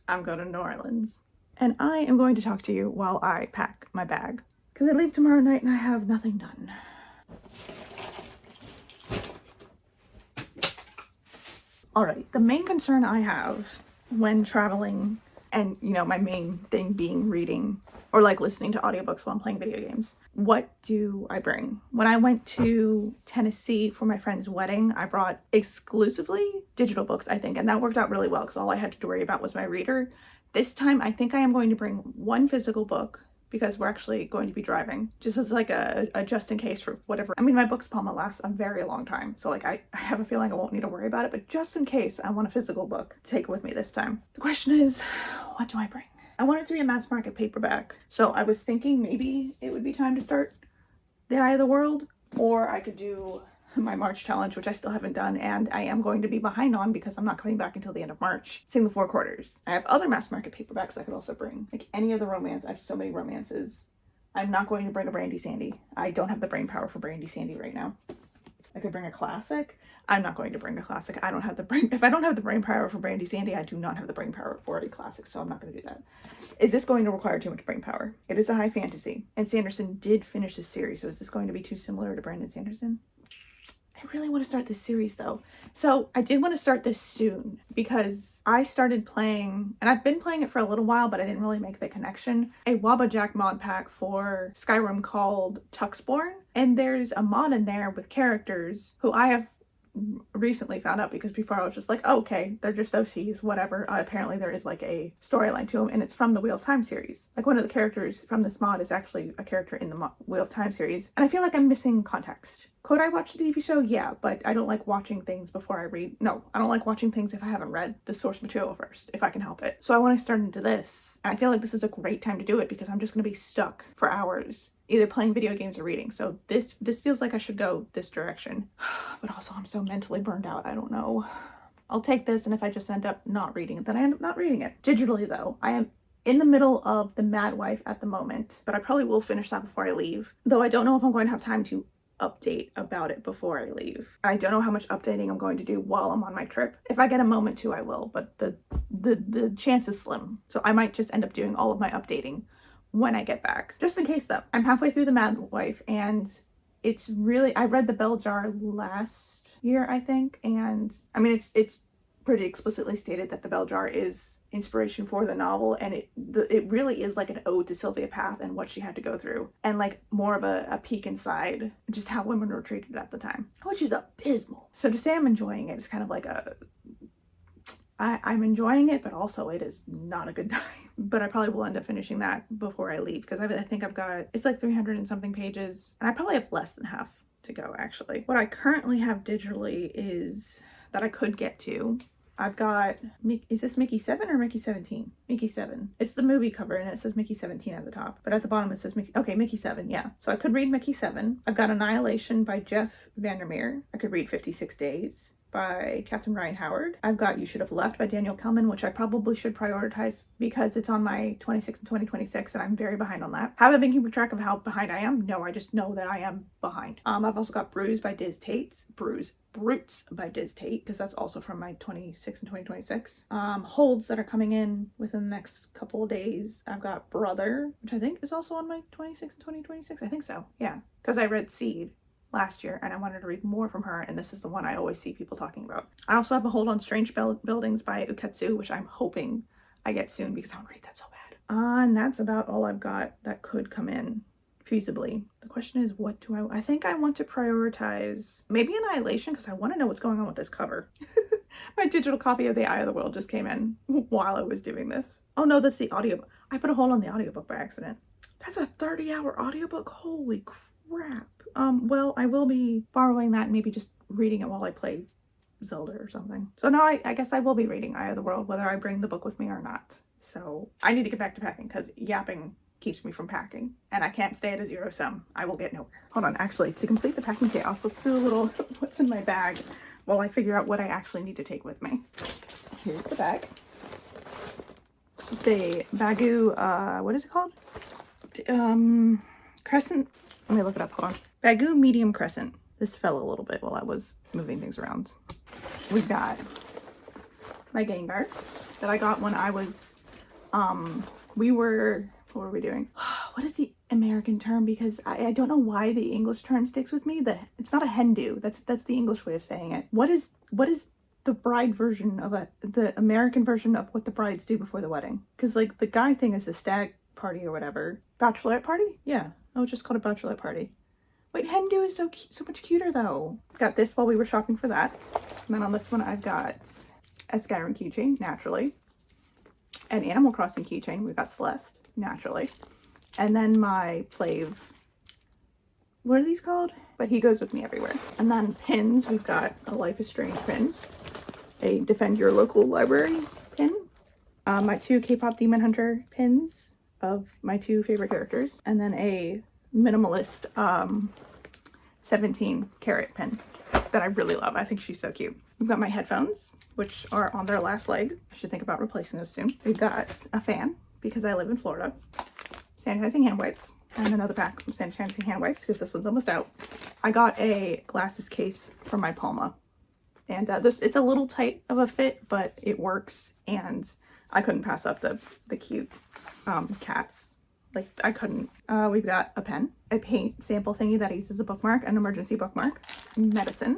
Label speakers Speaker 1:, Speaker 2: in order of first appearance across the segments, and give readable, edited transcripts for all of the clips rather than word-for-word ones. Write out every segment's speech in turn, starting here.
Speaker 1: I'm going to New Orleans. And I am going to talk to you while I pack my bag. Because I leave tomorrow night and I have nothing done. Alright, the main concern I have when traveling, and you know, my main thing being reading or like listening to audiobooks while I'm playing video games. What do I bring? When I went to Tennessee for my friend's wedding, I brought exclusively digital books, I think, and that worked out really well because all I had to worry about was my reader. This time, I think I am going to bring one physical book because we're actually going to be driving, just as like a just in case for whatever. I mean, my book's probably last a very long time, so like I have a feeling I won't need to worry about it, but just in case, I want a physical book to take with me this time. The question is, what do I bring? I want it to be a mass market paperback, so I was thinking maybe it would be time to start The Eye of the World, or I could do my March challenge, which I still haven't done, and I am going to be behind on because I'm not coming back until the end of March. Sing the Four Quarters. I have other mass market paperbacks I could also bring, like any of the romance. I have so many romances. I'm not going to bring a Brandy Sandy. I don't have the brain power for Brandy Sandy right now. I could bring a classic. I'm not going to bring a classic. I don't have the brain. If I don't have the brain power for Brandy Sandy, I do not have the brain power for a classic, so I'm not going to do that. Is this going to require too much brain power? It is a high fantasy, and Sanderson did finish this series, so is this going to be too similar to Brandon Sanderson? I really want to start this series though. So I did want to start this soon because I started playing, and I've been playing it for a little while, but I didn't really make the connection, a Wabbajack mod pack for Skyrim called Tuxborn. And there's a mod in there with characters who I have recently found out, because before I was just like, oh, okay, they're just OCs, whatever. Apparently there is like a storyline to them, and it's from the Wheel of Time series. Like one of the characters from this mod is actually a character in the Wheel of Time series, and I feel like I'm missing context. Could I watch the TV show? Yeah, but I don't like watching things before I read. No, I don't like watching things if I haven't read the source material first, if I can help it. So I want to start into this, and I feel like this is a great time to do it because I'm just going to be stuck for hours either playing video games or reading. So this feels like I should go this direction. But also I'm so mentally burned out, I don't know. I'll take this, and if I just end up not reading it, then I end up not reading it. Digitally though, I am in the middle of The Mad Wife at the moment, but I probably will finish that before I leave. Though I don't know if I'm going to have time to update about it before I leave. I don't know how much updating I'm going to do while I'm on my trip. If I get a moment to, I will, but the chance is slim. So I might just end up doing all of my updating when I get back. Just in case though. I'm halfway through The Mad Wife, and it's really, I read The Bell Jar last year, I think, and I mean it's pretty explicitly stated that The Bell Jar is inspiration for the novel, and it really is like an ode to Sylvia Plath and what she had to go through, and like more of a peek inside just how women were treated at the time, which is abysmal. So to say I'm enjoying it is kind of like I'm enjoying it, but also it is not a good time. But I probably will end up finishing that before I leave, because I think I've got, it's like 300 and something pages, and I probably have less than half to go actually. What I currently have digitally is that I could get to. I've got, is this Mickey 7 or Mickey 17? Mickey 7. It's the movie cover and it says Mickey 17 at the top, but at the bottom it says Mickey, okay, Mickey 7, yeah. So I could read Mickey 7. I've got Annihilation by Jeff VanderMeer. I could read 56 Days by Catherine Ryan Howard. I've got You Should Have Left by Daniel Kehlmann, which I probably should prioritize because it's on my 26 and 2026 and I'm very behind on that. Have I been keeping track of how behind I am? No, I just know that I am behind. I've also got Bruised by Dizz Tate. Brutes by Dizz Tate, because that's also from my 26 and 2026. Holds that are coming in within the next couple of days. I've got Brother, which I think is also on my 26 and 2026. I think so, yeah, because I read Seed last year and I wanted to read more from her, and this is the one I always see people talking about. I also have a hold on Strange Buildings by Uketsu, which I'm hoping I get soon because I want to read that so bad. And that's about all I've got that could come in feasibly. The question is, what do I think I want to prioritize maybe Annihilation, because I want to know what's going on with this cover. My digital copy of The Eye of the World just came in while I was doing this. Oh no, that's the audio. I put a hold on the audiobook by accident. That's a 30-hour audiobook. Holy crap. Well, I will be borrowing that and maybe just reading it while I play Zelda or something. So now I guess I will be reading Eye of the World, whether I bring the book with me or not. So I need to get back to packing because yapping keeps me from packing, and I can't stay at a zero sum. I will get nowhere. Hold on, actually, to complete the packing chaos, let's do a little what's in my bag while I figure out what I actually need to take with me. Here's the bag. Just a Baggu, what is it called? Crescent. Let me look it up, hold on. Baggu medium crescent. This fell a little bit while I was moving things around. We've got my Gengar that I got when I was, what were we doing? What is the American term? Because I don't know why the English term sticks with me. It's not a hen do. That's the English way of saying it. What is the bride version of the American version of what the brides do before the wedding? Because like the guy thing is the stag party or whatever. Bachelorette party? Yeah. Oh, just called a bachelorette party. Wait, hen do is so much cuter though. Got this while we were shopping for that. And then on this one I've got a Skyrim keychain, naturally. An Animal Crossing keychain. We've got Celeste, naturally. And then my Plath. What are these called? But he goes with me everywhere. And then pins. We've got a Life is Strange pin. A Defend Your Local Library pin. My 2 K-pop Demon Hunter pins of my 2 favorite characters. And then a minimalist 17 karat pin that I really love. I think she's so cute. We've got my headphones, which are on their last leg. I should think about replacing those soon. We've got a fan, because I live in Florida. Sanitizing hand wipes, and another pack of sanitizing hand wipes, because this one's almost out. I got a glasses case for my Palma. And it's a little tight of a fit, but it works, and I couldn't pass up the cute cats. Like, I couldn't. We've got a pen, a paint sample thingy that I use as a bookmark, an emergency bookmark, medicine,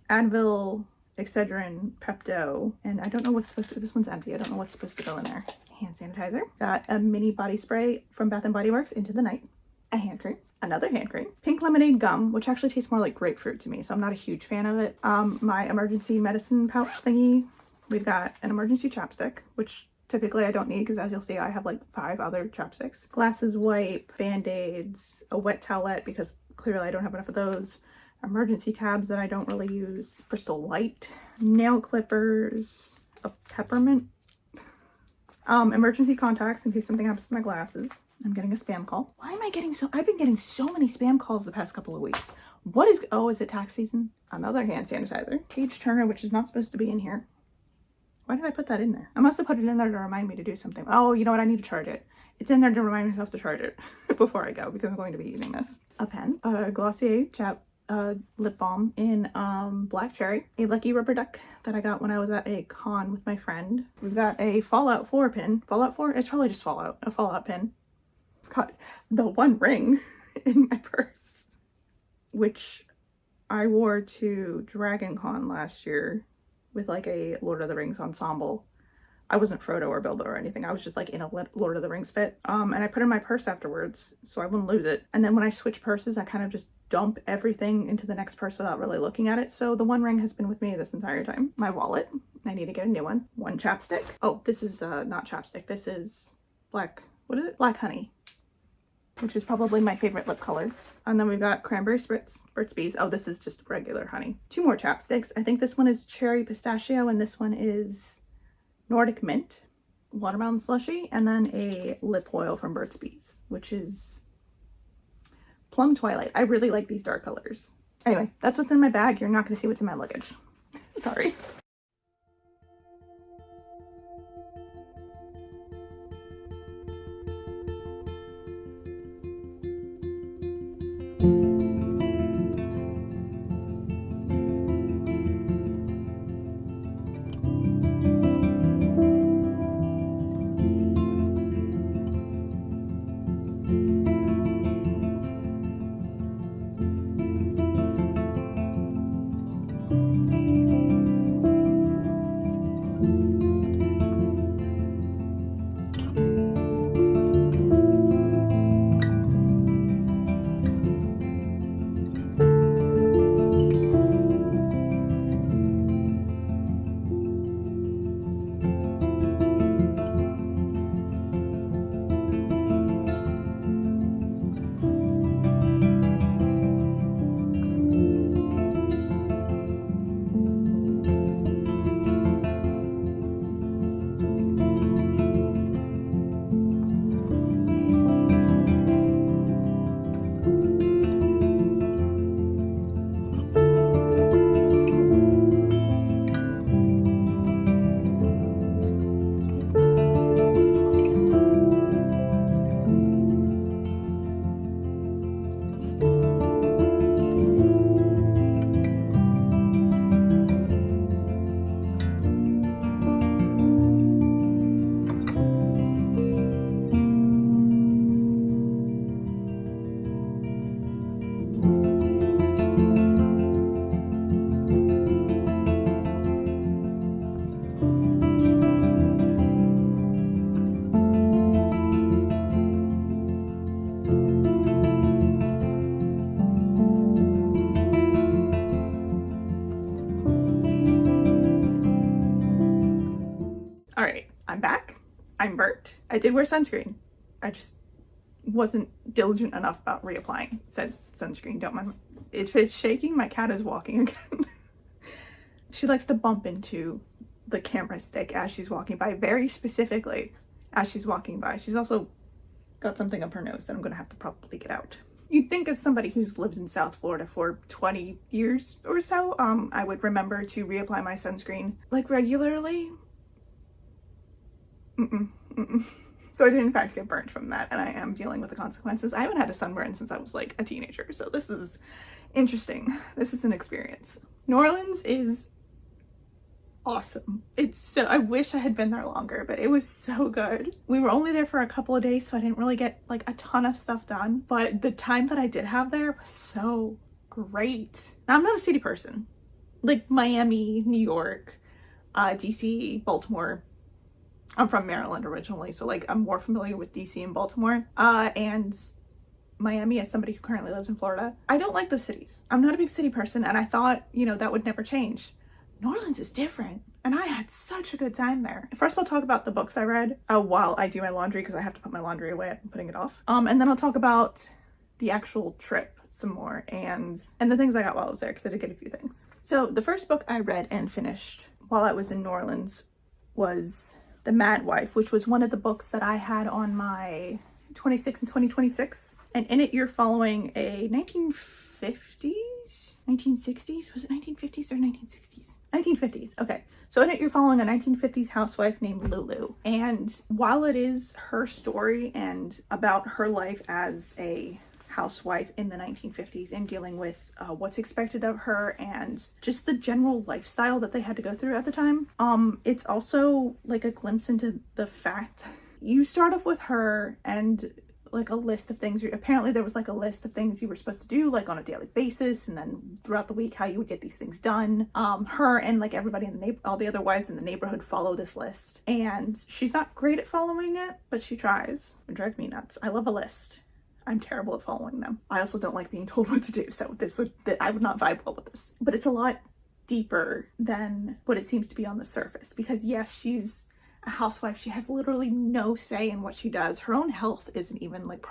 Speaker 1: Advil, Excedrin, Pepto, and I don't know what's supposed to, this one's empty. I don't know what's supposed to go in there. Hand sanitizer. Got a mini body spray from Bath & Body Works, Into the Night. A hand cream. Another hand cream. Pink lemonade gum, which actually tastes more like grapefruit to me, so I'm not a huge fan of it. My emergency medicine pouch thingy. We've got an emergency chapstick, which typically I don't need because, as you'll see, I have like 5 other chapsticks. Glasses wipe, band-aids, a wet towelette because clearly I don't have enough of those. Emergency tabs that I don't really use. Crystal Light. Nail clippers. A peppermint. Emergency contacts in case something happens to my glasses. I'm getting a spam call. Why am I getting I've been getting so many spam calls the past couple of weeks. Is it tax season? Another hand sanitizer. Page turner, which is not supposed to be in here. Why did I put that in there? I must have put it in there to remind me to do something. Oh, you know what? I need to charge it. It's in there to remind myself to charge it before I go because I'm going to be using this. A pen. A Glossier lip balm in black cherry. A Lucky Rubber Duck that I got when I was at a con with my friend. We've got a Fallout 4 pin. Fallout 4? It's probably just Fallout. A Fallout pin. I've got the one ring in my purse, which I wore to Dragon Con last year with like a Lord of the Rings ensemble. I wasn't Frodo or Bilbo or anything. I was just like in a Lord of the Rings fit. And I put it in my purse afterwards so I wouldn't lose it. And then when I switch purses, I kind of just dump everything into the next purse without really looking at it. So the one ring has been with me this entire time. My wallet. I need to get a new one. One chapstick. Oh, this is not chapstick. This is black. What is it? Black honey, which is probably my favorite lip color. And then we've got cranberry spritz, Burt's Bees. Oh, this is just regular honey. 2 more chapsticks. I think this one is cherry pistachio and this one is Nordic mint, watermelon slushy, and then a lip oil from Burt's Bees, which is Plum Twilight. I really like these dark colors. Anyway, that's what's in my bag. You're not going to see what's in my luggage. Sorry. I'm back. I'm burnt. I did wear sunscreen. I just wasn't diligent enough about reapplying said sunscreen. Don't mind. If it's shaking, my cat is walking again. She likes to bump into the camera stick as she's walking by, very specifically as she's walking by. She's also got something up her nose that I'm gonna have to probably get out. You'd think as somebody who's lived in South Florida for 20 years or so, I would remember to reapply my sunscreen like regularly. So I did in fact get burnt from that, and I am dealing with the consequences. I haven't had a sunburn since I was like a teenager, so this is interesting. This is an experience. New Orleans is awesome. I wish I had been there longer, but it was so good. We were only there for a couple of days, so I didn't really get like a ton of stuff done, but the time that I did have there was so great. Now, I'm not a city person. Like Miami, New York, DC, Baltimore. I'm from Maryland originally, so like I'm more familiar with DC and Baltimore, and Miami as somebody who currently lives in Florida. I don't like those cities. I'm not a big city person, and I thought, you know, that would never change. New Orleans is different, and I had such a good time there. First, I'll talk about the books I read while I do my laundry, because I have to put my laundry away. I've been putting it off. And then I'll talk about the actual trip some more, and the things I got while I was there, because I did get a few things. So the first book I read and finished while I was in New Orleans was The Mad Wife, which was one of the books that I had on my 26 and 2026. And in it, you're following a 1950s? 1960s? Was it 1950s or 1960s? 1950s. Okay. So in it, you're following a 1950s housewife named Lulu. And while it is her story and about her life as a housewife in the 1950s and dealing with what's expected of her and just the general lifestyle that they had to go through at the time, it's also like a glimpse into the fact you start off with her and like a list of things. Apparently there was like a list of things you were supposed to do like on a daily basis, and then throughout the week how you would get these things done. Her and like everybody in the all the other wives in the neighborhood follow this list, and she's not great at following it, but she tries. It drives me nuts. I love a list. I'm terrible at following them. I also don't like being told what to do, so I would not vibe well with this. But it's a lot deeper than what it seems to be on the surface, because yes, she's a housewife. She has literally no say in what she does. Her own health isn't even like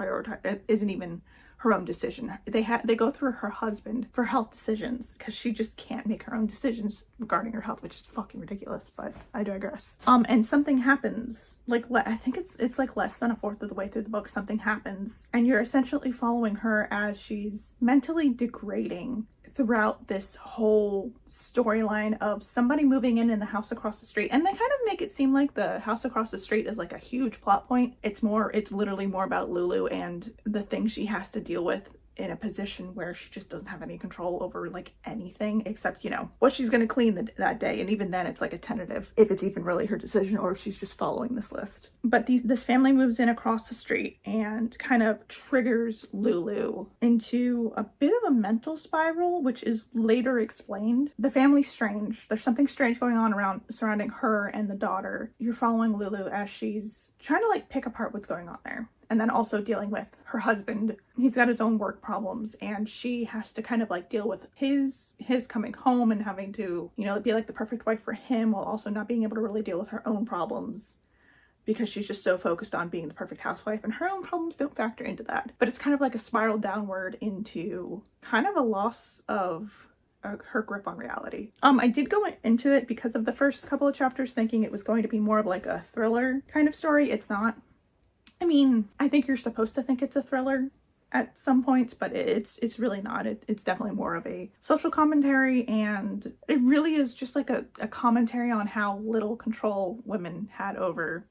Speaker 1: isn't even her own decision. They go through her husband for health decisions, because she just can't make her own decisions regarding her health, which is fucking ridiculous, but I digress. And something happens, like I think it's like less than a fourth of the way through the book, something happens, and you're essentially following her as she's mentally degrading throughout this whole storyline of somebody moving in the house across the street. And they kind of make it seem like the house across the street is like a huge plot point. It's literally more about Lulu and the things she has to deal with in a position where she just doesn't have any control over like anything except, you know, what she's going to clean that day. And even then it's like a tentative if it's even really her decision or if she's just following this list. But this family moves in across the street and kind of triggers Lulu into a bit of a mental spiral, which is later explained. The family's strange. There's something strange going on surrounding her and the daughter. You're following Lulu as she's trying to like pick apart what's going on there. And then also dealing with her husband. He's got his own work problems, and she has to kind of like deal with his coming home and having to, you know, be like the perfect wife for him, while also not being able to really deal with her own problems because she's just so focused on being the perfect housewife, and her own problems don't factor into that. But it's kind of like a spiral downward into kind of a loss of her grip on reality. I did go into it because of the first couple of chapters thinking it was going to be more of like a thriller kind of story. It's not. I mean, I think you're supposed to think it's a thriller at some points, but it's really not. It's definitely more of a social commentary, and it really is just like a commentary on how little control women had over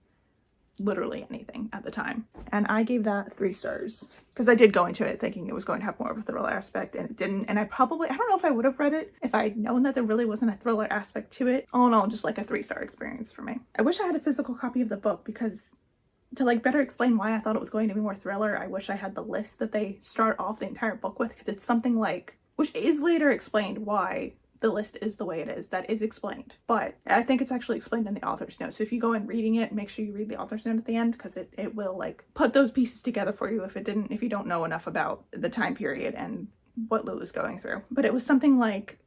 Speaker 1: literally anything at the time. And I gave that 3 stars because I did go into it thinking it was going to have more of a thriller aspect, and it didn't. And I don't know if I would have read it if I'd known that there really wasn't a thriller aspect to it. All in all, just like a 3-star experience for me. I wish I had a physical copy of the book, because to like better explain why I thought it was going to be more thriller, I wish I had the list that they start off the entire book with, because it's something like, which is later explained why the list is the way it is. That is explained, but I think it's actually explained in the author's note. So if you go in reading it, make sure you read the author's note at the end, because it will like put those pieces together for you if you don't know enough about the time period and what Lulu's going through. But it was something like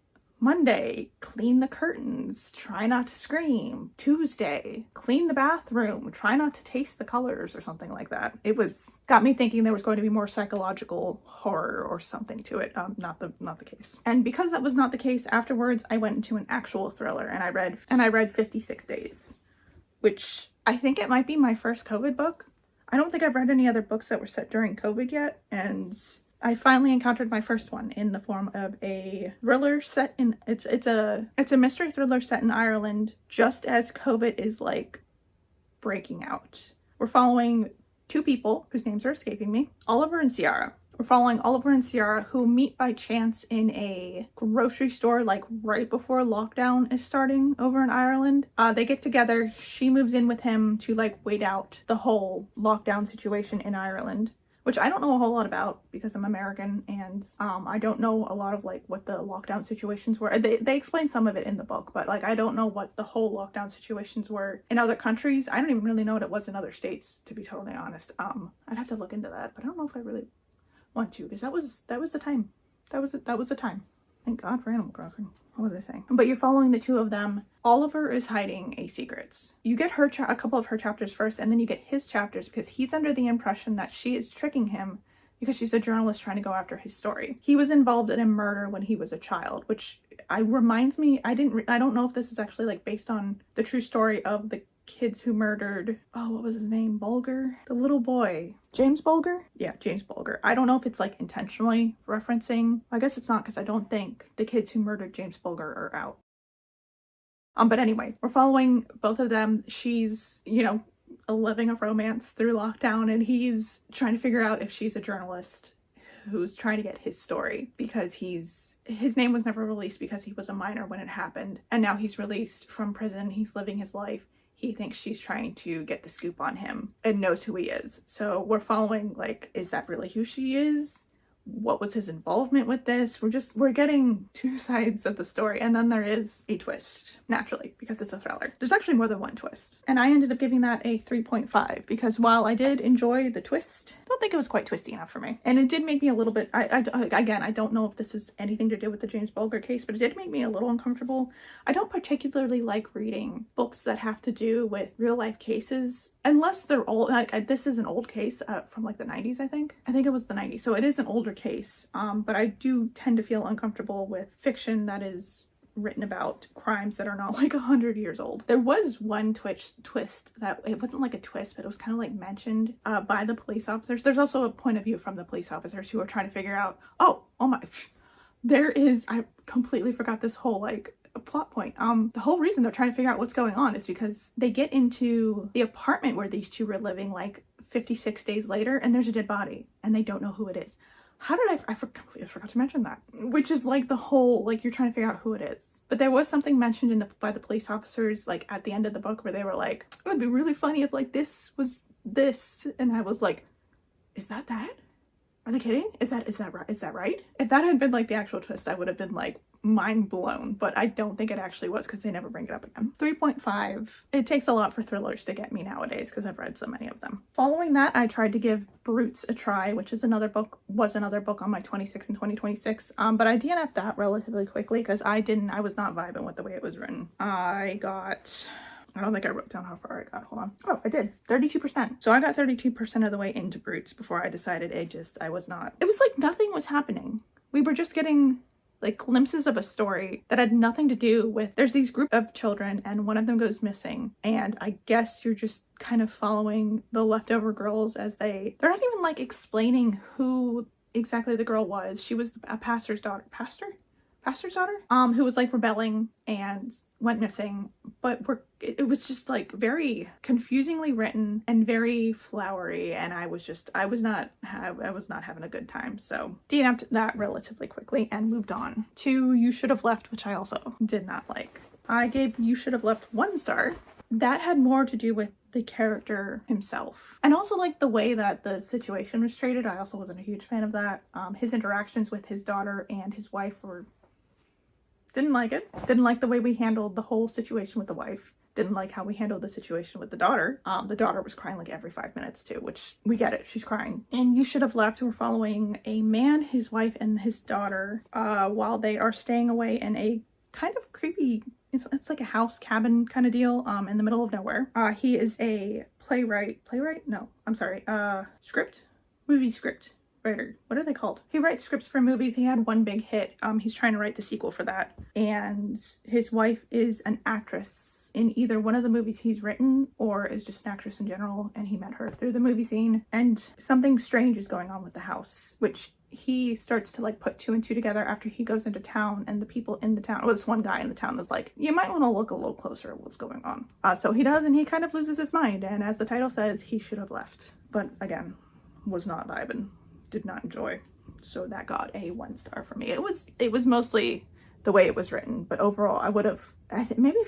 Speaker 1: Monday, clean the curtains, try not to scream. Tuesday, clean the bathroom, try not to taste the colors, or something like that. It got me thinking there was going to be more psychological horror or something to it. Not the case. And because that was not the case, afterwards I went into an actual thriller and I read 56 Days, which I think it might be my first COVID book. I don't think I've read any other books that were set during COVID yet, and I finally encountered my first one in the form of a thriller set in, it's a mystery thriller set in Ireland just as COVID is like breaking out. We're following two people whose names are escaping me, Oliver and Ciara. We're following Oliver and Ciara, who meet by chance in a grocery store like right before lockdown is starting over in Ireland. They get together, she moves in with him to like wait out the whole lockdown situation in Ireland, which I don't know a whole lot about because I'm American, and I don't know a lot of like what the lockdown situations were. They explain some of it in the book, but like I don't know what the whole lockdown situations were in other countries. I don't even really know what it was in other states, to be totally honest. I'd have to look into that, but I don't know if I really want to, because that was the time. That was the time. Thank God for Animal Crossing. What was I saying? But you're following the two of them. Oliver is hiding a secret. You get her a couple of her chapters first, and then you get his chapters because he's under the impression that she is tricking him because she's a journalist trying to go after his story. He was involved in a murder when he was a child, which reminds me, I don't know if this is actually like based on the true story of the kids who murdered, oh, what was his name? Bulger? The little boy. James Bulger? Yeah, James Bulger. I don't know if it's like intentionally referencing. I guess it's not, because I don't think the kids who murdered James Bulger are out. But anyway, we're following both of them. She's, living a romance through lockdown, and he's trying to figure out if she's a journalist who's trying to get his story, because his name was never released because he was a minor when it happened, and now he's released from prison. He's living his life. He thinks she's trying to get the scoop on him and knows who he is. So we're following, like, is that really who she is? What was his involvement with this? We're getting two sides of the story, and then there is a twist, naturally, because it's a thriller. There's actually more than one twist, and I ended up giving that a 3.5 because while I did enjoy the twist, I don't think it was quite twisty enough for me, and it did make me a little bit, again, I don't know if this is anything to do with the James Bulger case, but it did make me a little uncomfortable. I don't particularly like reading books that have to do with real life cases, unless they're old. Like, this is an old case from like the 90s, I think it was the 90s, so it is an older case, but I do tend to feel uncomfortable with fiction that is written about crimes that are not like 100 years old. There was one twist that it wasn't like a twist, but it was kind of like mentioned by the police officers. There's also a point of view from the police officers who are trying to figure out, oh my, I completely forgot this whole like a plot point. The whole reason they're trying to figure out what's going on is because they get into the apartment where these two were living like 56 days later, and there's a dead body and they don't know who it is. How did I completely forgot to mention that, which is like the whole, like, you're trying to figure out who it is. But there was something mentioned by the police officers, like at the end of the book, where they were like, it would be really funny if like this was this, and I was like, is that? Are they kidding? Is that right? If that had been like the actual twist, I would have been like mind blown, but I don't think it actually was because they never bring it up again. 3.5. It takes a lot for thrillers to get me nowadays because I've read so many of them. Following that, I tried to give Brutes a try, which is another book on my 26 and 2026, but I DNF'd that relatively quickly because I was not vibing with the way it was written. I don't think I wrote down how far I got. Hold on. Oh, I did. 32%. So I got 32% of the way into Brutes before I decided it was not. It was like nothing was happening. We were just getting like glimpses of a story that had nothing to do with, there's these group of children and one of them goes missing, and I guess you're just kind of following the leftover girls as they're not even like explaining who exactly the girl was. She was a pastor's daughter, who was like rebelling and went missing, but it was just like very confusingly written and very flowery, and I was not having a good time, so DNF'd that relatively quickly and moved on to You Should Have Left, which I also did not like. I gave You Should Have Left 1 star. That had more to do with the character himself, and also like the way that the situation was treated. I also wasn't a huge fan of that. His interactions with his daughter and his wife didn't like it. Didn't like the way we handled the whole situation with the wife. Didn't like how we handled the situation with the daughter. The daughter was crying like every 5 minutes too, which we get it. She's crying. And You Should Have Left, we're following a man, his wife, and his daughter while they are staying away in a kind of creepy. It's like a house cabin kind of deal in the middle of nowhere. He is a movie script writer. What are they called? He writes scripts for movies. He had one big hit. He's trying to write the sequel for that. And his wife is an actress in either one of the movies he's written or is just an actress in general, and he met her through the movie scene. And something strange is going on with the house, which he starts to like put two and two together after he goes into town, and the people in the town, or this one guy in the town is like, you might want to look a little closer at what's going on. So he does, and he kind of loses his mind, and as the title says, he should have left. But again, was not vibing, did not enjoy. So that got a 1 star for me. It was mostly the way it was written, but overall I think maybe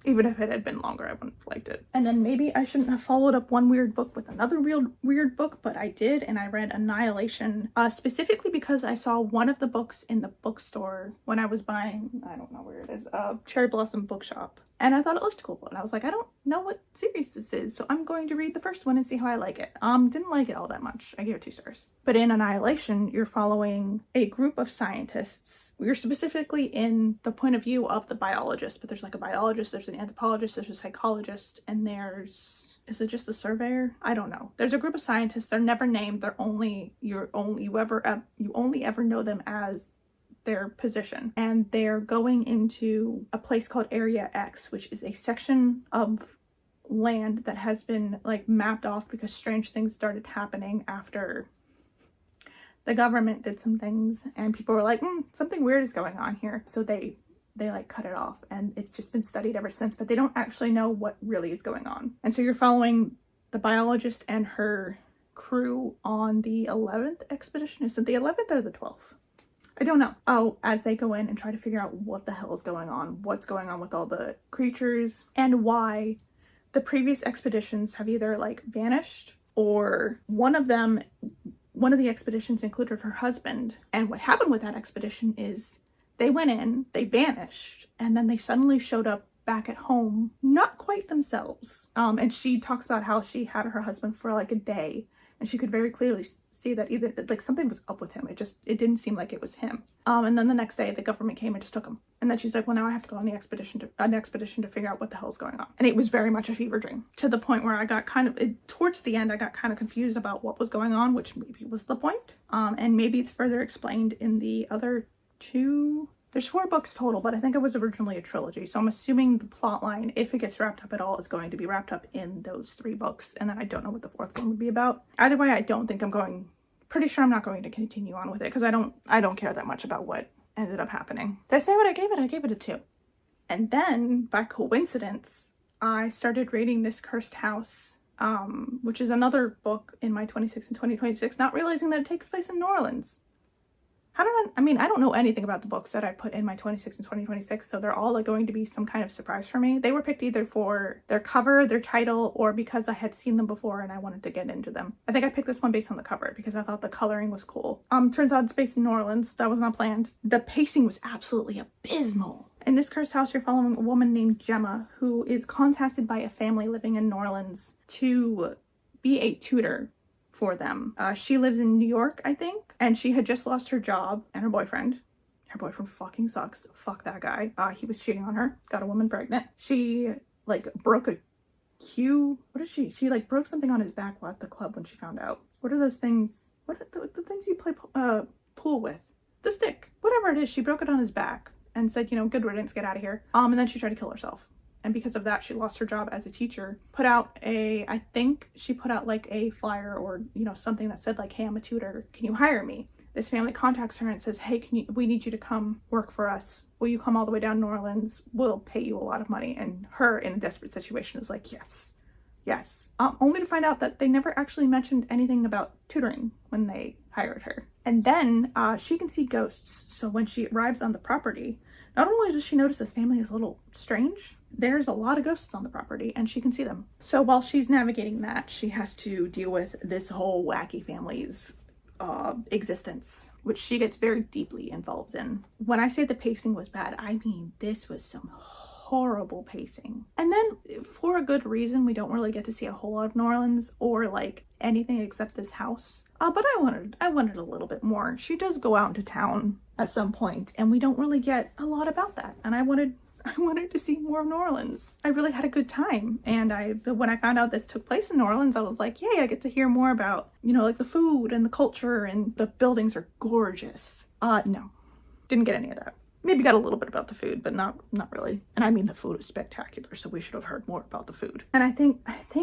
Speaker 1: even if it had been longer, I wouldn't have liked it. And then maybe I shouldn't have followed up one weird book with another real weird book, but I did, and I read Annihilation, specifically because I saw one of the books in the bookstore when I was buying, I don't know where it is, Cherry Blossom Bookshop. And I thought it looked cool, and I was like, I don't know what series this is, so I'm going to read the first one and see how I like it. Didn't like it all that much. I gave it 2 stars. But in Annihilation, you're following a group of scientists. You're specifically in the point of view of the biologist, but there's like a biologist, there's an anthropologist, there's a psychologist, and is it just the surveyor? I don't know. There's a group of scientists. They're never named. You only ever know them as their position, and they're going into a place called Area X, which is a section of land that has been like mapped off because strange things started happening after the government did some things, and people were like, something weird is going on here, so they like cut it off, and it's just been studied ever since, but they don't actually know what really is going on. And so you're following the biologist and her crew on the 11th expedition. Is it the 11th or the 12th? I don't know. Oh, as they go in and try to figure out what the hell is going on, what's going on with all the creatures, and why the previous expeditions have either like vanished, or one of the expeditions included her husband. And what happened with that expedition is they went in, they vanished, and then they suddenly showed up back at home, not quite themselves. And she talks about how she had her husband for like a day, and she could very clearly see that either like something was up with him. It didn't seem like it was him. And then the next day the government came and just took him. And then she's like, well, now I have to go on an expedition to figure out what the hell's going on. And it was very much a fever dream, to the point where I got towards the end, I got kind of confused about what was going on, which maybe was the point. And maybe it's further explained in the other 2. There's 4 books total, but I think it was originally a trilogy. So I'm assuming the plot line, if it gets wrapped up at all, is going to be wrapped up in those 3 books. And then I don't know what the 4th one would be about. Either way, pretty sure I'm not going to continue on with it, because I don't care that much about what ended up happening. Did I say what I gave it? I gave it a 2. And then, by coincidence, I started reading This Cursed House, which is another book in my 26 and 2026, not realizing that it takes place in New Orleans. I don't know anything about the books that I put in my 26 and 2026, so they're all like going to be some kind of surprise for me. They were picked either for their cover, their title, or because I had seen them before and I wanted to get into them. I think I picked this one based on the cover because I thought the coloring was cool. Turns out it's based in New Orleans. That was not planned. The pacing was absolutely abysmal. In This Cursed House, you're following a woman named Gemma who is contacted by a family living in New Orleans to be a tutor for them. She lives in New York, I think, and she had just lost her job and her boyfriend. Her boyfriend fucking sucks. Fuck that guy. He was cheating on her, got a woman pregnant. She like broke a cue. What is she? She like broke something on his back at the club when she found out. What are those things? What are the things you play pool with? The stick. Whatever it is, she broke it on his back and said, good riddance, get out of here. And then she tried to kill herself. And because of that, she lost her job as a teacher. I think she put out like a flyer or, something that said like, hey, I'm a tutor. Can you hire me? This family contacts her and says, hey, we need you to come work for us. Will you come all the way down to New Orleans? We'll pay you a lot of money. And her, in a desperate situation, is like, yes. Only to find out that they never actually mentioned anything about tutoring when they hired her. And then she can see ghosts. So when she arrives on the property, not only does she notice this family is a little strange, there's a lot of ghosts on the property and she can see them. So while she's navigating that, she has to deal with this whole wacky family's existence, which she gets very deeply involved in. When I say the pacing was bad, I mean this was some horrible pacing. And then for a good reason, we don't really get to see a whole lot of New Orleans or like anything except this house. But I wanted a little bit more. She does go out into town at some point, and we don't really get a lot about that. And I wanted to see more of New Orleans. I really had a good time. And when I found out this took place in New Orleans, I was like, yay, I get to hear more about, you know, like the food and the culture, and the buildings are gorgeous. No, didn't get any of that. Maybe got a little bit about the food, but not really. And I mean, the food is spectacular, so we should have heard more about the food. And I think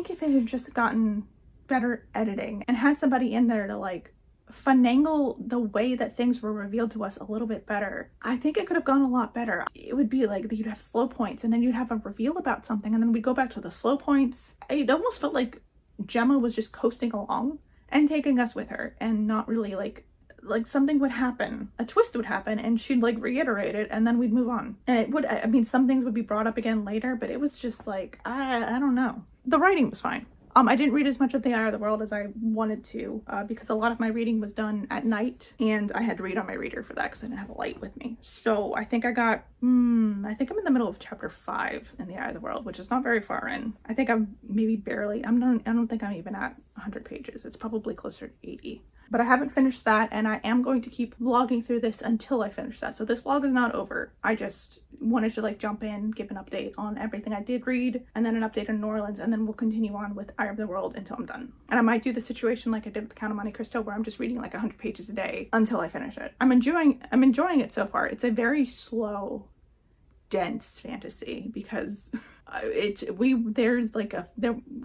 Speaker 1: if it had just gotten better editing and had somebody in there to like finagle the way that things were revealed to us a little bit better, I think it could have gone a lot better. It would be like you'd have slow points, and then you'd have a reveal about something, and then we'd go back to the slow points. It almost felt like Gemma was just coasting along and taking us with her, and not really like something would happen, a twist would happen, and she'd like reiterate it, and then we'd move on. And it would, I mean, some things would be brought up again later, but it was just like, I don't know. The writing was fine. I didn't read as much of The Eye of the World as I wanted to, because a lot of my reading was done at night, and I had to read on my reader for that because I didn't have a light with me. So I think I got, I think I'm in the middle of chapter 5 in The Eye of the World, which is not very far in. I think I'm maybe barely, I don't think I'm even at 100 pages. It's probably closer to 80. But I haven't finished that, and I am going to keep vlogging through this until I finish that. So this vlog is not over. I just wanted to like jump in, give an update on everything I did read, and then an update on New Orleans, and then we'll continue on with Eye of the World until I'm done. And I might do the situation like I did with the Count of Monte Cristo, where I'm just reading like 100 pages a day until I finish it. I'm enjoying it so far. It's a very slow, dense fantasy, because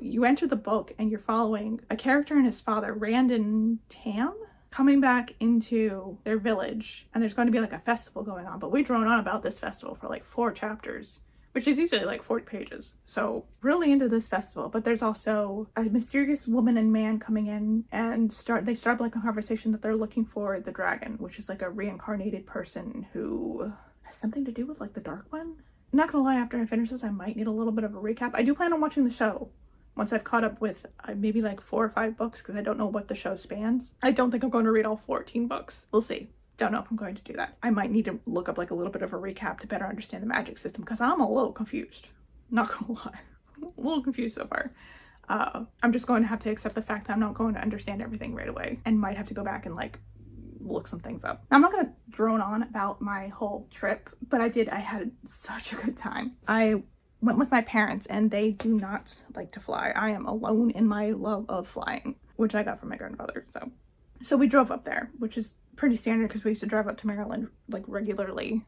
Speaker 1: you enter the book and you're following a character and his father, Rand and Tam, coming back into their village, and there's going to be like a festival going on. But we drone on about this festival for like 4 chapters, which is usually like 40 pages. So really into this festival. But there's also a mysterious woman and man coming in, and they start like a conversation that they're looking for the dragon, which is like a reincarnated person who has something to do with like the Dark One. I'm not gonna lie, after I finish this, I might need a little bit of a recap. I do plan on watching the show once I've caught up with maybe like 4 or 5 books, because I don't know what the show spans. I don't think I'm going to read all 14 books. We'll see. Don't know if I'm going to do that. I might need to look up like a little bit of a recap to better understand the magic system, because I'm a little confused. Not gonna lie. I'm a little confused so far. I'm just going to have to accept the fact that I'm not going to understand everything right away, and might have to go back and like look some things up. I'm not gonna drone on about my whole trip, but I had such a good time. I went with my parents, and they do not like to fly. I am alone in my love of flying, which I got from my grandfather. So we drove up there, which is pretty standard because we used to drive up to Maryland like regularly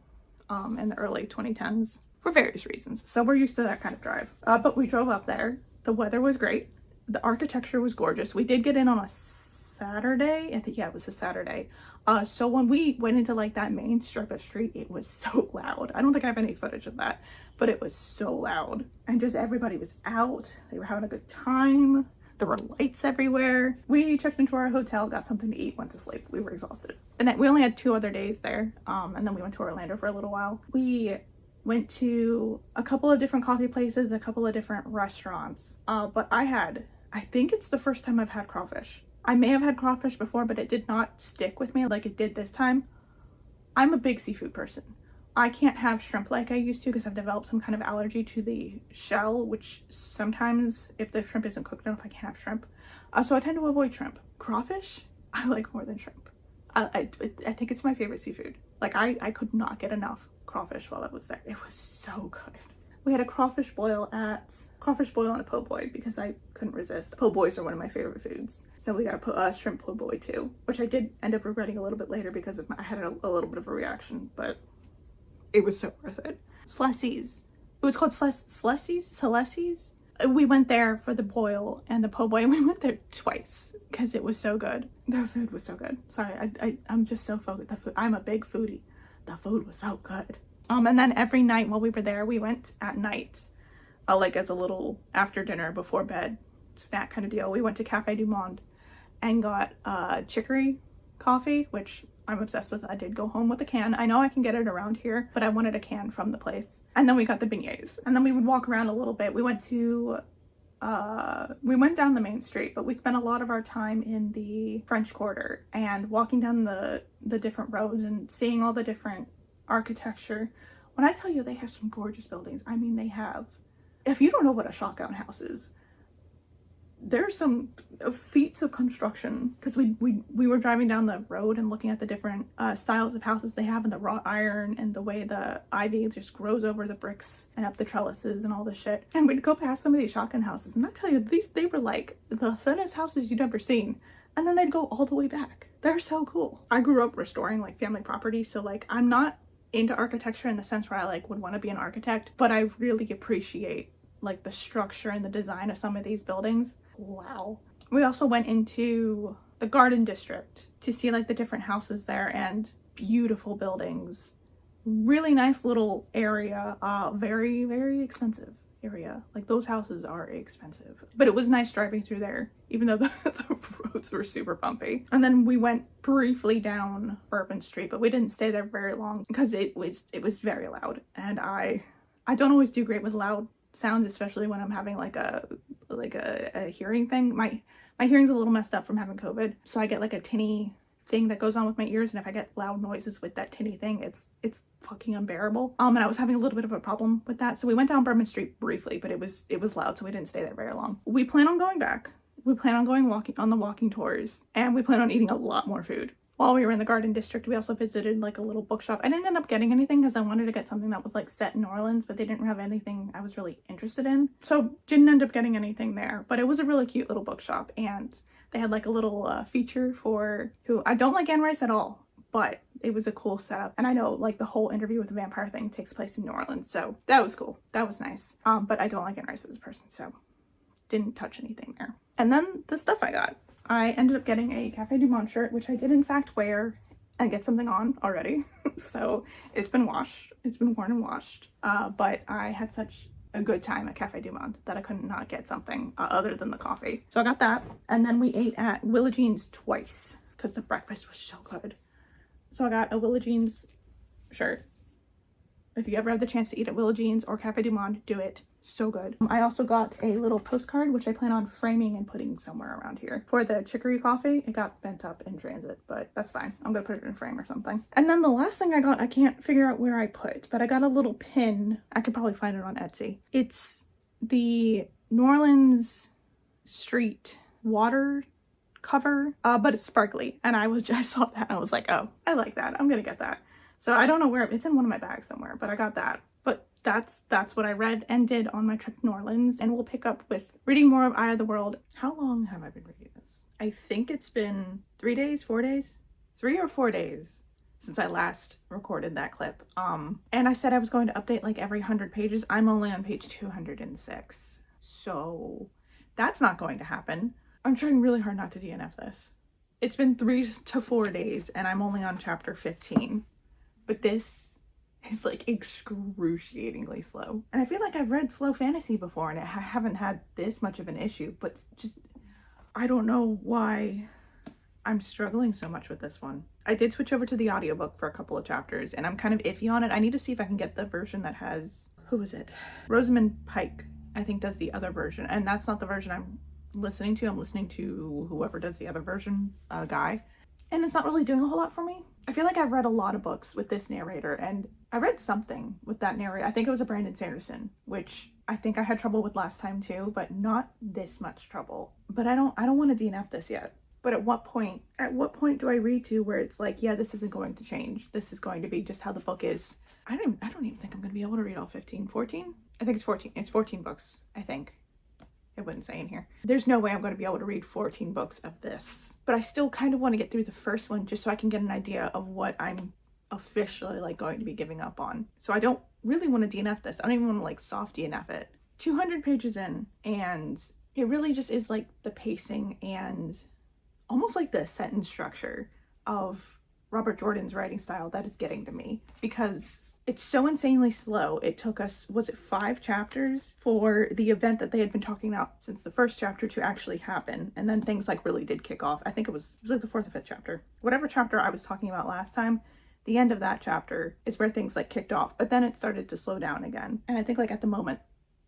Speaker 1: in the early 2010s for various reasons. So we're used to that kind of drive. But we drove up there. The weather was great. The architecture was gorgeous. We did get in on a Saturday. I think, yeah, it was a Saturday. So when we went into like that main strip of street, it was so loud. I don't think I have any footage of that, but it was so loud. And just everybody was out. They were having a good time. There were lights everywhere. We checked into our hotel, got something to eat, went to sleep. We were exhausted. And we only had 2 other days there. And then we went to Orlando for a little while. We went to a couple of different coffee places, a couple of different restaurants. But I think it's the first time I've had crawfish. I may have had crawfish before, but it did not stick with me like it did this time. I'm a big seafood person. I can't have shrimp like I used to because I've developed some kind of allergy to the shell, which sometimes if the shrimp isn't cooked enough, I can't have shrimp. So I tend to avoid shrimp. Crawfish, I like more than shrimp. I think it's my favorite seafood. Like I could not get enough crawfish while I was there. It was so good. We had a crawfish boil and a po' boy because I couldn't resist. Po' boys are one of my favorite foods. So we got a shrimp po' boy too, which I did end up regretting a little bit later because I had a little bit of a reaction, but it was so worth it. Slessies. It was called Slessies? We went there for the boil and the po' boy, and we went there twice because it was so good. Their food was so good. Sorry, I'm just so focused. The food, I'm a big foodie. The food was so good. And then every night while we were there, we went at night, like as a little after dinner, before bed snack kind of deal. We went to Cafe du Monde and got chicory coffee, which I'm obsessed with. I did go home with a can. I know I can get it around here, but I wanted a can from the place. And then we got the beignets. And then we would walk around a little bit. We went down the main street, but we spent a lot of our time in the French Quarter and walking down the different roads and seeing all the different architecture. When I tell you they have some gorgeous buildings, I mean they have. If you don't know what a shotgun house is, there's some feats of construction, because we were driving down the road and looking at the different styles of houses they have, and the wrought iron and the way the ivy just grows over the bricks and up the trellises and all this shit. And we'd go past some of these shotgun houses, and I tell you, they were like the thinnest houses you'd ever seen, and then they'd go all the way back. They're so cool. I grew up restoring like family property, so like I'm not into architecture in the sense where I like would want to be an architect, but I really appreciate like the structure and the design of some of these buildings. Wow. We also went into the garden district to see like the different houses there, and beautiful buildings. Really nice little area. Very, very expensive area. Like those houses are expensive. But it was nice driving through there, even though the roads were super bumpy. And then we went briefly down Bourbon Street, but we didn't stay there very long because it was very loud. And I don't always do great with loud sounds, especially when I'm having like a hearing thing. My hearing's a little messed up from having COVID, so I get like a tinny thing that goes on with my ears, and if I get loud noises with that tinny thing, it's fucking unbearable. And I was having a little bit of a problem with that, so we went down Bourbon Street briefly, but it was loud, so we didn't stay there very long. We plan on going back. We plan on going walking on the walking tours, and we plan on eating a lot more food. While we were in the garden district, we also visited like a little bookshop. I didn't end up getting anything because I wanted to get something that was like set in New Orleans, but they didn't have anything I was really interested in. So didn't end up getting anything there, but it was a really cute little bookshop, and they had like a little feature for who I don't like Anne Rice at all, but it was a cool setup. And I know like the whole interview with the vampire thing takes place in New Orleans, so that was cool. That was nice. But I don't like Anne Rice as a person, so didn't touch anything there. And then the stuff I got. I ended up getting a Cafe Du Monde shirt, which I did in fact wear and get something on already. So it's been washed. It's been worn and washed. But I had such a good time at Cafe Du Monde that I couldn't not get something other than the coffee. So I got that. And then we ate at Willa Jean's twice because the breakfast was so good. So I got a Willa Jean's shirt. If you ever have the chance to eat at Willa Jean's or Cafe Du Monde, do it. So good. I also got a little postcard, which I plan on framing and putting somewhere around here. For the chicory coffee, it got bent up in transit, but that's fine. I'm gonna put it in a frame or something. And then the last thing I got, I can't figure out where I put, but I got a little pin. I could probably find it on Etsy. It's the New Orleans street water cover, but it's sparkly. And I saw that and I was like, oh, I like that. I'm gonna get that. So I don't know where, it's in one of my bags somewhere, but I got that. But that's what I read and did on my trip to New Orleans, and we'll pick up with reading more of Eye of the World. How long have I been reading this? I think it's been 3 days, 4 days? 3 or 4 days since I last recorded that clip. And I said I was going to update like every 100 pages. I'm only on page 206. So that's not going to happen. I'm trying really hard not to DNF this. It's been 3 to 4 days and I'm only on chapter 15. But this is like excruciatingly slow. And I feel like I've read slow fantasy before and I haven't had this much of an issue, but just, I don't know why I'm struggling so much with this one. I did switch over to the audiobook for a couple of chapters and I'm kind of iffy on it. I need to see if I can get the version that has, who is it? Rosamund Pike, I think, does the other version. And that's not the version I'm listening to. I'm listening to whoever does the other version, guy. And it's not really doing a whole lot for me. I feel like I've read a lot of books with this narrator, and I read something with that narrator. I think it was a Brandon Sanderson, which I think I had trouble with last time too, but not this much trouble. But I don't want to DNF this yet. But at what point do I read to where it's like, yeah, this isn't going to change. This is going to be just how the book is. I don't even think I'm going to be able to read all 14? I think it's 14. It's 14 books, I think. It wouldn't say in here. There's no way I'm going to be able to read 14 books of this. But I still kind of want to get through the first one just so I can get an idea of what I'm officially like going to be giving up on. So I don't really want to DNF this. I don't even want to like soft DNF it. 200 pages in, and it really just is like the pacing and almost like the sentence structure of Robert Jordan's writing style that is getting to me, because it's so insanely slow. It took us, was it 5 chapters for the event that they had been talking about since the first chapter to actually happen. And then things like really did kick off. I think it was like the 4th or 5th chapter. Whatever chapter I was talking about last time, the end of that chapter is where things like kicked off. But then it started to slow down again. And I think like at the moment,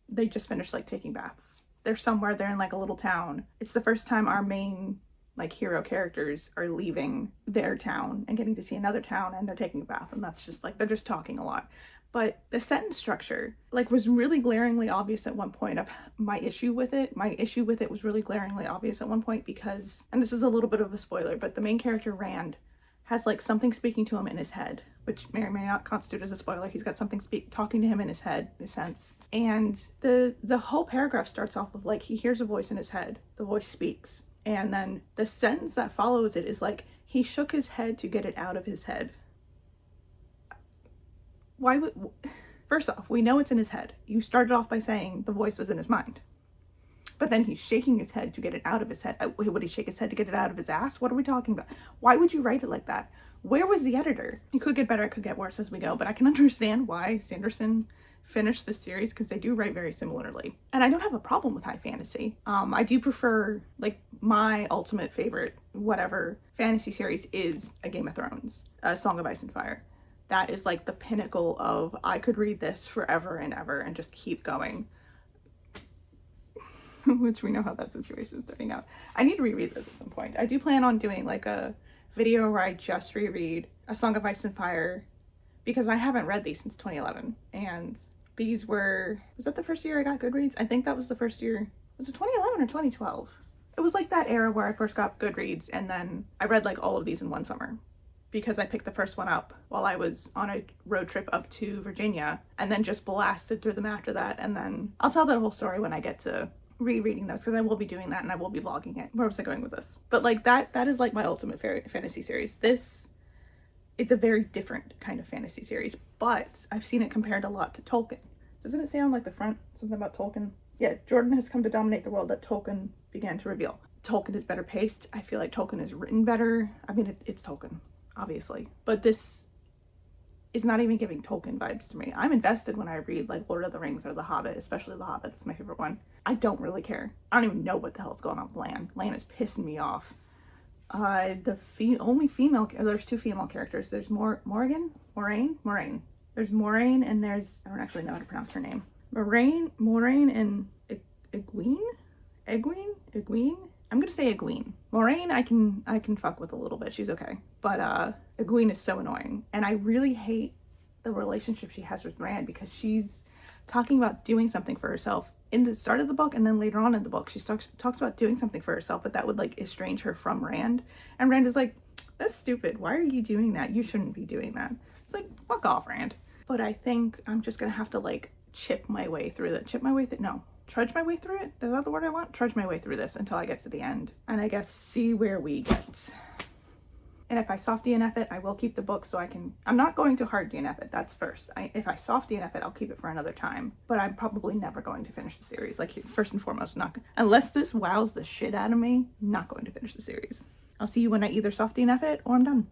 Speaker 1: they just finished like taking baths. They're somewhere, they're in like a little town. It's the first time our main like hero characters are leaving their town and getting to see another town, and they're taking a bath, and that's just like, they're just talking a lot. but the sentence structure like was really glaringly obvious at one point of my issue with it. My issue with it was really glaringly obvious at one point because, and this is a little bit of a spoiler, but the main character Rand has like something speaking to him in his head, which may or may not constitute as a spoiler. He's got something talking to him in his head, in a sense. And the whole paragraph starts off with like, he hears a voice in his head, the voice speaks. And then the sentence that follows it is like, he shook his head to get it out of his head. Why would, first off, we know it's in his head. You started off by saying the voice was in his mind. But then he's shaking his head to get it out of his head. Would he shake his head to get it out of his ass? What are we talking about? Why would you write it like that? Where was the editor? It could get better, it could get worse as we go, but I can understand why Sanderson finished this series because they do write very similarly. And I don't have a problem with high fantasy. I do prefer, like, my ultimate favorite, whatever, fantasy series is A Game of Thrones, A Song of Ice and Fire. That is like the pinnacle of, I could read this forever and ever and just keep going. Which we know how that situation is turning out. I need to reread this at some point. I do plan on doing like a video where I just reread A Song of Ice and Fire because I haven't read these since 2011. And these were, was that the first year I got Goodreads? I think that was the first year. Was it 2011 or 2012? It was like that era where I first got Goodreads and then I read like all of these in one summer because I picked the first one up while I was on a road trip up to Virginia and then just blasted through them after that. And then I'll tell that whole story when I get to rereading those because I will be doing that and I will be vlogging it. Where was I going with this? But like that is like my ultimate fantasy series. It's a very different kind of fantasy series, but I've seen it compared a lot to Tolkien. Doesn't it say on like the front something about Tolkien? Yeah, Jordan has come to dominate the world that Tolkien began to reveal. Tolkien is better paced. I feel like Tolkien is written better. I mean, it's Tolkien, obviously, but this is not even giving Tolkien vibes to me. I'm invested when I read like Lord of the Rings or The Hobbit, especially The Hobbit. That's my favorite one. I don't really care. I don't even know what the hell's going on with Lan. Lan is pissing me off. Only female, there's two female characters. There's Moraine. There's Moraine and there's, I don't actually know how to pronounce her name. Moraine and Egwene? I'm gonna say Egwene. Moraine I can fuck with a little bit. She's okay. But Egwene is so annoying. And I really hate the relationship she has with Rand because she's talking about doing something for herself in the start of the book and then later on in the book she talks about doing something for herself, but that would like estrange her from Rand. And Rand is like, that's stupid. Why are you doing that? You shouldn't be doing that. It's like, fuck off, Rand. But I think I'm just gonna have to like trudge my way through it. Is that the word I want? Trudge my way through this until I get to the end. And I guess see where we get. And if I soft DNF it, I will keep the book so I'm not going to hard DNF it, that's first. If I soft DNF it, I'll keep it for another time. But I'm probably never going to finish the series. Like, first and foremost, unless this wows the shit out of me, not going to finish the series. I'll see you when I either soft DNF it or I'm done.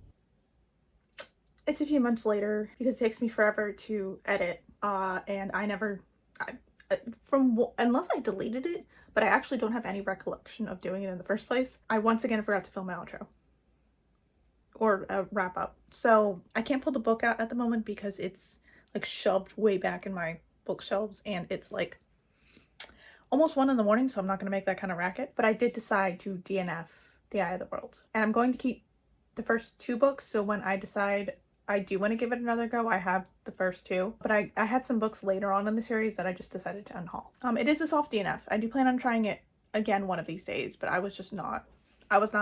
Speaker 1: It's a few months later because it takes me forever to edit. And unless I deleted it, but I actually don't have any recollection of doing it in the first place. I once again forgot to film my outro. Or a wrap up. So I can't pull the book out at the moment because it's like shoved way back in my bookshelves and it's like almost 1 a.m, so I'm not going to make that kind of racket. But I did decide to DNF The Eye of the World. And I'm going to keep the first 2 books, so when I decide I do want to give it another go, I have the first 2. But I had some books later on in the series that I just decided to unhaul. It is a soft DNF. I do plan on trying it again one of these days, but I was not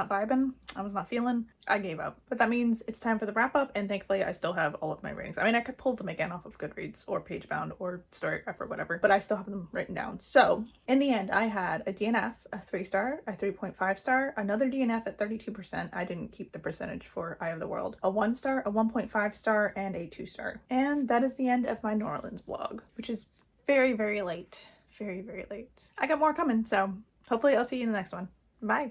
Speaker 1: vibing. I was not feeling. I gave up. But that means it's time for the wrap up, and thankfully I still have all of my ratings. I mean, I could pull them again off of Goodreads or Pagebound or Storygraph or whatever, but I still have them written down. So in the end, I had a DNF, a 3-star, a 3.5 star, another DNF at 32%. I didn't keep the percentage for Eye of the World, a 1-star, a 1.5 star, and a 2-star. And that is the end of my New Orleans vlog, which is very, very late. Very, very late. I got more coming, so hopefully I'll see you in the next one. Bye.